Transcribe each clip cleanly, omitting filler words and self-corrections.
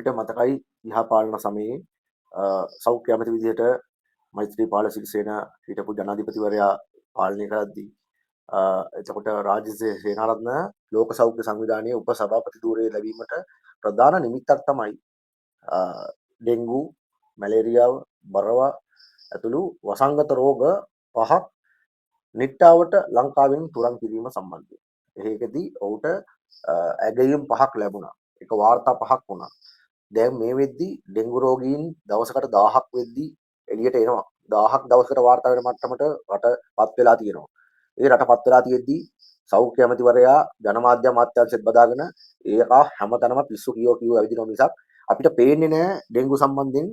අපිට මතකයි ඉහා පාලන සමයේ සෞඛ්‍ය ඇමති විදිහට මෛත්‍රීපාල සිරිසේන හිටපු ජනාධිපතිවරයා පාලනය කරද්දී එතකොට රාජ්‍ය සේනාරත්න ලෝක සෞඛ්‍ය සංවිධානයේ උපසභාපති ධූරය ලැබීමට ප්‍රධාන නිමිත්තක් තමයි ඩෙන්ගු, මැලේරියාව, බරවා ඇතුළු වසංගත රෝග පහක් නිට්ටාවට ලංකාවෙන් තුරන් කිරීම සම්බන්ධයෙන්. ඒකෙදී ඔහුට ඇගයීම් 5ක් ලැබුණා. ඒක වාර්තා 5ක් වුණා. දැන් මේ වෙද්දී ඩෙන්ගු රෝගීන් දවසකට 1000ක් වෙද්දී එළියට එනවා. 1000ක් දවසකට වාර්තා වෙන මට්ටමට රටපත් වෙලා තියෙනවා. ඒ රටපත් වෙලා තියෙද්දී සෞඛ්‍ය ඇමතිවරයා ජනමාධ්‍ය අමාත්‍යාංශෙත් බදාගෙන ඒක හැමතැනම පිස්සු කියෝ ඇවිදිනවා මිසක් අපිට පේන්නේ නැහැ ඩෙන්ගු සම්බන්ධයෙන්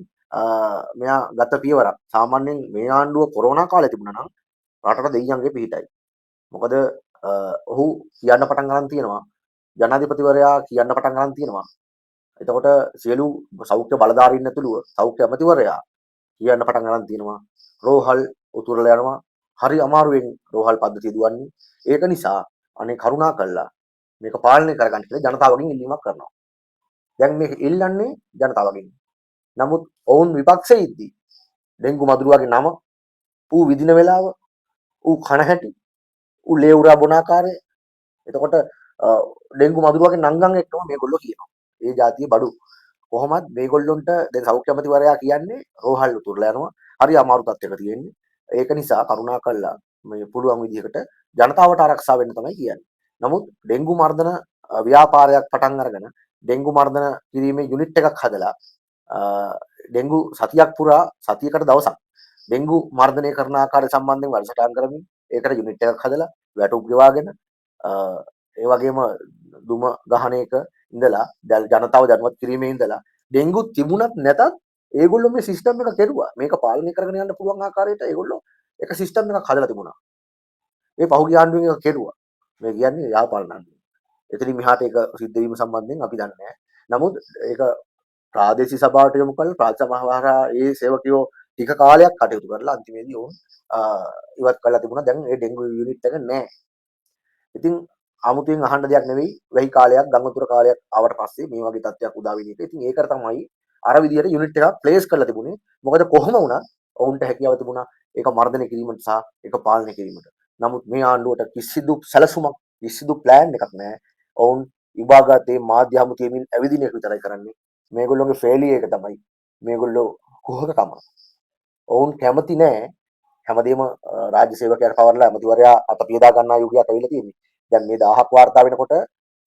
මෙයා ගත පියවරක්. සාමාන්‍යයෙන් මේ ආණ්ඩුව කොරෝනා කාලේ තිබුණා නම් රටට දෙයියන්ගේ පිහිටයි. මොකද ඔහු කියන්න පටන් ගන්න තියෙනවා. ජනාධිපතිවරයා කියන්න පටන් ගන්න තියෙනවා. එතකොට සියලු සෞඛ්‍ය බලධාරීන් ඇතුළුව සෞඛ්‍ය ඇමතිවරයා කියන්න පටන් ගන්න තියෙනවා. රෝහල් උතුරලා යනවා. හරි අමාරුවෙන් රෝහල් පද්ධතිය දුවන්නේ. ඒක නිසා අනේ කරුණා කළා මේක පාලනය කරගන්න කියලා ජනතාවගෙන් ඉල්ලීමක් කරනවා. දැන් මේක ඉල්ලන්නේ ජනතාවගෙන්. නමුත් ඔවුන් විපක්ෂයේ ඉද්දී ඩෙන්ගු මදුරුවාගේ නම ඌ විදින වෙලාව ඌ කන හැටි ඌ ලේ උරා බොන ආකාරය එතකොට ඩෙන්ගු මදුරුවාගේ නංගන් එක්කම මේගොල්ලෝ කියනවා. ඒ જાතිය බඩු. කොහොමත් මේගොල්ලොන්ට දැන් සෞඛ්‍ය අමාත්‍යවරයා කියන්නේ රෝහල් උතුරලා යනවා. හරි අමාරු තත්ත්වයක තියෙන්නේ. ඒක නිසා කරුණා කළා මේ පුළුවන් විදිහකට ජනතාවට ආරක්ෂා වෙන්න තමයි කියන්නේ. නමුත් ඩෙන්ගු මර්ධන ව්‍යාපාරයක් පටන් අරගෙන ඩෙන්ගු මර්ධන කිරීමේ යුනිට් එකක් හදලා ඩෙන්ගු සතියක් පුරා සතියකට දවසක් ඩෙන්ගු මර්ධනය කරන ආකාරය සම්බන්ධයෙන් වැඩසටහන් කරමින් ඒකට යුනිට් එකක් හදලා වැටුප් ගෙවාගෙන ඒ වගේම දුම ගහන එක ඉඳලා ජනතාව දැනුවත් කිරීමේ ඉඳලා ඩෙන්ගු තිබුණත් නැතත් ඒගොල්ලෝ මේ සිස්ටම් එක කෙරුවා. මේක පාලනය කරගෙන යන්න පුළුවන් ආකාරයට ඒගොල්ලෝ එක සිස්ටම් එකක් හදලා තිබුණා. මේ පහුගිය ආණ්ඩුවෙන් ඒක කෙරුවා. මේ කියන්නේ යාපාලන ආණ්ඩුව. එතනින් මෙහාට ඒක සිද්ධ වීම සම්බන්ධයෙන් අපි දන්නේ නැහැ. නමුත් ඒක ප්‍රාදේශීය සභාවට යොමු කළ ප්‍රාදේශීය සභාවහරහා ඒ සේවකයෝ ටික කාලයක් කටයුතු කරලා අන්තිමේදී ඔවුන් ඉවත් කරලා තිබුණා. දැන් ඒ ඩෙන්ගු යුනිට් එක නැහැ. ඉතින් 아무තෙන් අහන්න දෙයක් නෙවෙයි වෙයි කාලයක් ගංගතුර කාලයක් ආවට පස්සේ මේ වගේ තත්ත්වයක් උදා වෙන එක. ඉතින් ඒකට තමයි අර විදියට යුනිට් එකක් ප්ලේස් කරලා තිබුණේ. මොකද කොහොම වුණත් ඔවුන්ට හැකියාව තිබුණා ඒක මර්ධනය කිරීමට සහ ඒක පාලනය කිරීමට. නමුත් මේ ආණ්ඩුවට කිසිදු සැලසුමක් කිසිදු ප්ලෑන් එකක් නැහැ. ඔවුන් විභාගතේ මාධ්‍ය හමුතියමින් ඇවිදින එක විතරයි කරන්නේ. මේගොල්ලෝගේ ෆේලියර් එක තමයි මේගොල්ලෝ කුහකකම. ඔවුන් කැමති නැහැ හැමදේම රාජ්‍ය සේවකයන්ට පවර්ලා ඇමතිවරයා අත පියදා ගන්නා යුගයක් ඇවිල්ලා තියෙන්නේ. දැන් මේ 1000ක් වාර්තා වෙනකොට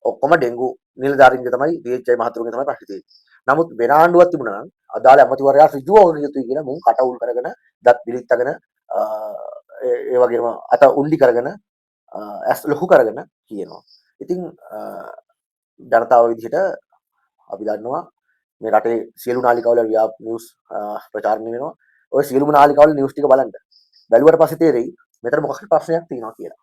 ඔක්කොම ඩෙන්ගු නිලධාරීන්ගේ තමයි DHI මහතුරුගේ තමයි ප්‍රශ්නේ තියෙන්නේ. නමුත් වෙන ආණ්ඩුවක් තිබුණා නම් අදාළ ඇමතිවරයා ඍජුව වග යුතුයි කියලා මුන් කට උල් කරගෙන දත් පිළිත්තගෙන ඒ වගේම අත උල්ලි කරගෙන ඇස් ලොකු කරගෙන කියනවා. ඉතින් ජනතාව විදිහට අපි දන්නවා මේ රටේ සියලු නාලිකාවල නිවුස් ප්‍රචාරණය වෙනවා. ඔය සියලුම නාලිකාවල නිවුස් ටික බලන්න. බැලුවට පස්සේ තේරෙයි මෙතන මොකක් හරි ප්‍රශ්නයක් තියෙනවා කියලා.